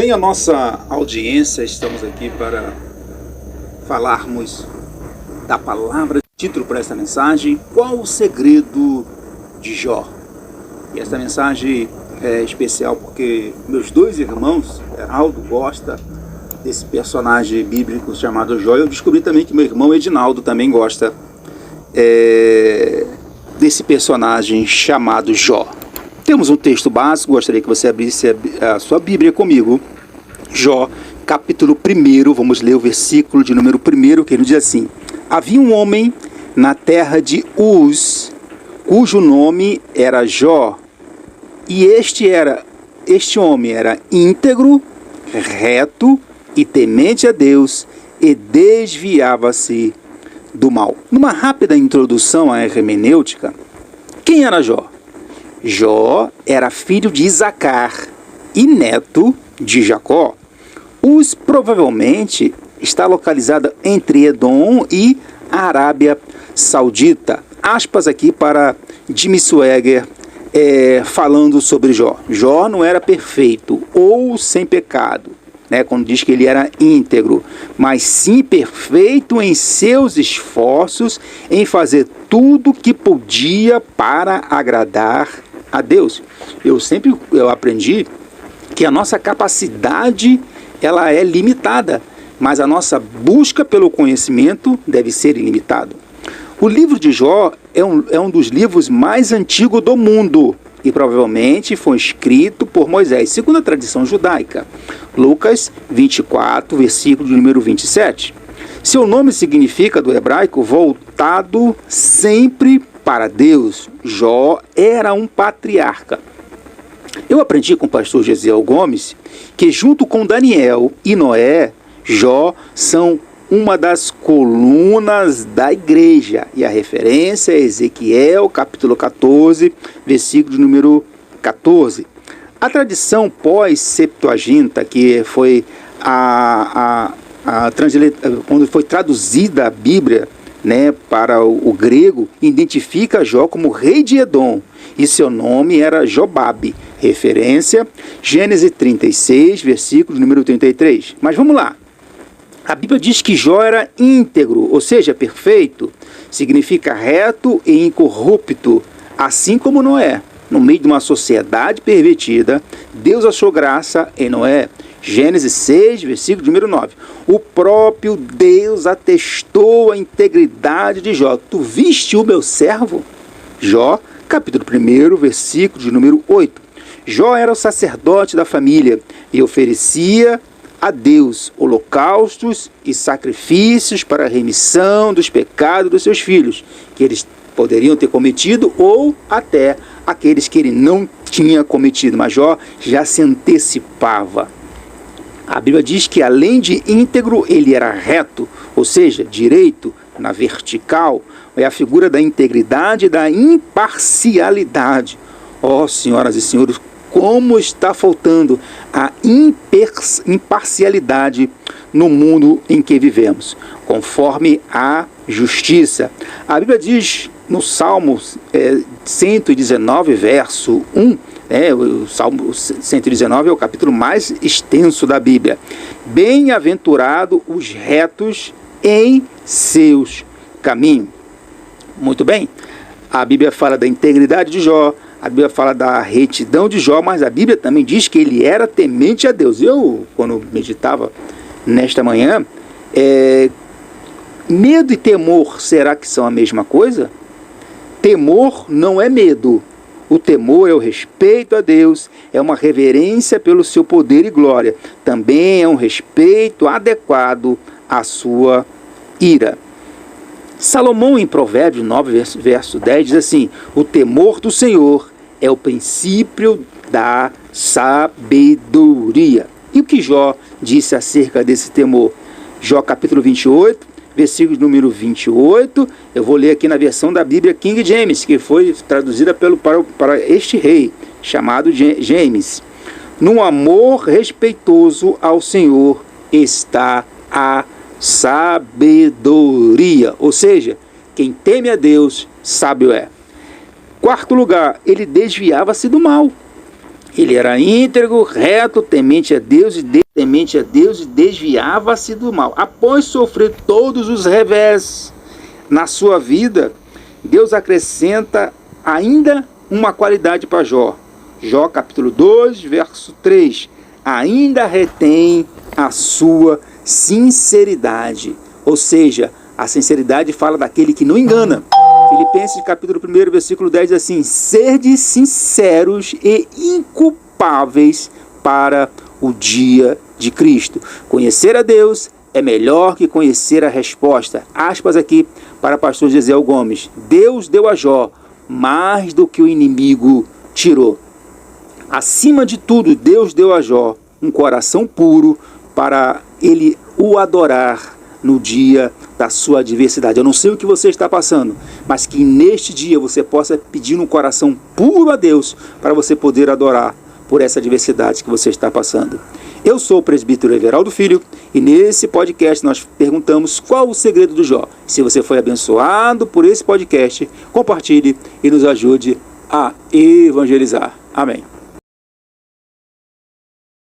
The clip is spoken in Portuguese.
Bem, a nossa audiência, estamos aqui para falarmos da palavra. Título para essa mensagem: qual o segredo de Jó? E essa mensagem é especial porque meus dois irmãos, Heraldo, gosta desse personagem bíblico chamado Jó. Eu descobri também que meu irmão Edinaldo também gosta desse personagem chamado Jó. Temos um texto básico, gostaria que você abrisse a sua Bíblia comigo. Jó, capítulo 1, vamos ler o versículo de número 1, que ele diz assim: havia um homem na terra de Uz, cujo nome era Jó, e este homem era íntegro, reto e temente a Deus, e desviava-se do mal. Numa rápida introdução à hermenêutica, quem era Jó? Jó era filho de Isacar e neto de Jacó. Uz provavelmente está localizada entre Edom e a Arábia Saudita. Aspas aqui para Jimmy Swaggart falando sobre Jó. Jó não era perfeito ou sem pecado, quando diz que ele era íntegro, mas sim perfeito em seus esforços em fazer tudo que podia para agradar a Deus. Eu aprendi que a nossa capacidade ela é limitada, mas a nossa busca pelo conhecimento deve ser ilimitada. O livro de Jó é um dos livros mais antigos do mundo e provavelmente foi escrito por Moisés, segundo a tradição judaica. Lucas 24, versículo de número 27. Seu nome significa, do hebraico, voltado sempre para Deus. Jó era um patriarca. Eu aprendi com o pastor Gesiel Gomes que, junto com Daniel e Noé, Jó são uma das colunas da igreja. E a referência é Ezequiel, capítulo 14, versículo de número 14. A tradição pós-Septuaginta, que foi quando foi traduzida a Bíblia para o grego, identifica Jó como rei de Edom, e seu nome era Jobabe, referência Gênesis 36, versículo número 33. Mas vamos lá. A Bíblia diz que Jó era íntegro, ou seja, perfeito, significa reto e incorrupto, assim como Noé. No meio de uma sociedade pervertida, Deus achou graça em Noé. Gênesis 6, versículo número 9. O próprio Deus atestou a integridade de Jó. Tu viste o meu servo? Jó, capítulo 1, versículo de número 8. Jó era o sacerdote da família e oferecia a Deus holocaustos e sacrifícios para a remissão dos pecados dos seus filhos, que eles poderiam ter cometido ou até aqueles que ele não tinha cometido. Mas Jó já se antecipava. A Bíblia diz que, além de íntegro, ele era reto, ou seja, direito, na vertical. É a figura da integridade e da imparcialidade. Senhoras e senhores, como está faltando a imparcialidade no mundo em que vivemos, conforme a justiça. A Bíblia diz no Salmo 119, verso 1, o Salmo 119 é o capítulo mais extenso da Bíblia. Bem-aventurado os retos em seus caminhos. Muito bem, a Bíblia fala da integridade de Jó, a Bíblia fala da retidão de Jó, mas a Bíblia também diz que ele era temente a Deus. Eu, quando meditava nesta manhã, medo e temor, será que são a mesma coisa? Temor não é medo. O temor é o respeito a Deus, é uma reverência pelo seu poder e glória. Também é um respeito adequado à sua ira. Salomão, em Provérbios 9, verso 10, diz assim: o temor do Senhor é o princípio da sabedoria. E o que Jó disse acerca desse temor? Jó capítulo 28, versículo número 28, eu vou ler aqui na versão da Bíblia King James, que foi traduzida para este rei, chamado James. No amor respeitoso ao Senhor está a sabedoria, ou seja, quem teme a Deus, sábio é. Quarto lugar, ele desviava-se do mal. Ele era íntegro, reto, temente a Deus e desviava-se do mal. Após sofrer todos os revés na sua vida, Deus acrescenta ainda uma qualidade para Jó. Jó capítulo 2, verso 3. Ainda retém a sua sinceridade. Ou seja, a sinceridade fala daquele que não engana. Filipenses capítulo 1, versículo 10 diz assim: sede sinceros e inculpáveis para o dia de Cristo. Conhecer a Deus é melhor que conhecer a resposta. Aspas aqui para o pastor Gisel Gomes. Deus deu a Jó mais do que o inimigo tirou. Acima de tudo, Deus deu a Jó um coração puro para ele o adorar no dia da sua adversidade. Eu não sei o que você está passando, mas que neste dia você possa pedir um coração puro a Deus para você poder adorar por essa adversidade que você está passando. Eu sou o presbítero Everaldo Filho e nesse podcast nós perguntamos qual o segredo do Jó. Se você foi abençoado por esse podcast, compartilhe e nos ajude a evangelizar. Amém.